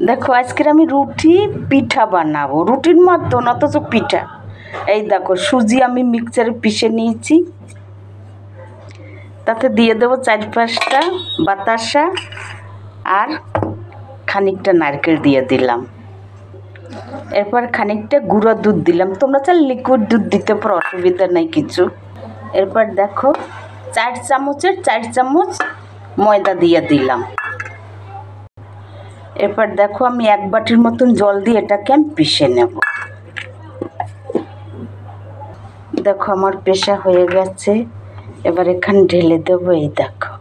দেখো আজকের আমি রুটি পিঠা বানাবো, রুটির মতন অথচ পিঠা। এই দেখো সুজি আমি মিক্সচারে পিষে নিয়েছি, তাতে দিয়ে দেবো 4-5টা বাতাসা আর খানিকটা নারকেল দিয়ে দিলাম। এরপর খানিকটা গুঁড়ো দুধ দিলাম, তোমরা চাইলে লিকুইড দুধ দিতে পারো, অসুবিধা নেই কিছু। এরপর দেখো 4 চামচের 4 চামচ ময়দা দিয়ে দিলাম। এরপর দেখো আমি 1 বাটির মতন জল দিয়ে এটাকে আমি পিষে নেব। দেখো আমার পেশা হয়ে গেছে, এবার এখানে ঢেলে দেবো। এই দেখো,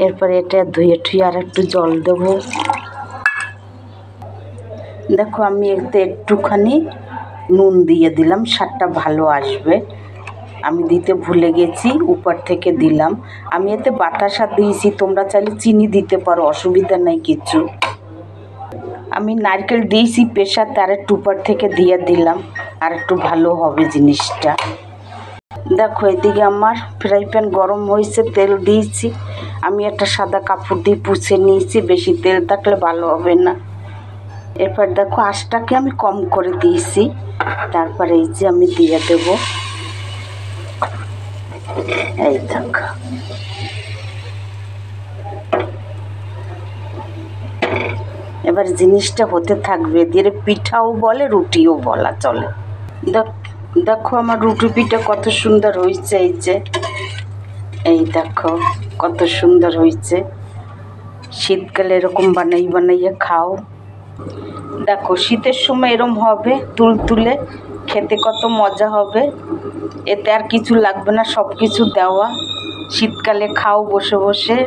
এরপর এটা ধুয়ে ঠুয়ে আর একটু জল দেবো। দেখো আমি এতে একটুখানি নুন দিয়ে দিলাম, স্বাদটা ভালো আসবে। আমি দিতে ভুলে গেছি, উপর থেকে দিলাম। আমি এতে বাতাসা দিয়েছি, তোমরা চাইলে চিনি দিতে পারো, অসুবিধা নেই কিছু। আমি নারকেল দিয়েছি পেশা, তার একটু উপর থেকে দিয়ে দিলাম, আর একটু ভালো হবে জিনিসটা। দেখো এদিকে আমার ফ্রাই প্যান গরম হয়েছে, তেল দিয়েছি। আমি একটা সাদা কাপড় দিয়ে পুছে নিয়েছি, বেশি তেল থাকলে ভালো হবে না। এরপর দেখো আঁচটাকে আমি কম করে দিয়েছি। তারপরে এই যে আমি দিয়ে দেব, এই দেখো। এবার জিনিসটা হতে থাকবে, দিয়ে পিঠাও বলে রুটিও বলা চলে। দেখো আমার রুটি পিঠা কত সুন্দর হয়েছে। এই যে এই দেখো কত সুন্দর হয়েছে। শীতকালে এরকম বানাইয়ে খাও। দেখো শীতের সময় এরম হবে তুলতুলে, খেতে কত মজা হবে। এতে আর কিছু লাগবে না, সব কিছু দেওয়া। শীতকালে খাও বসে বসে।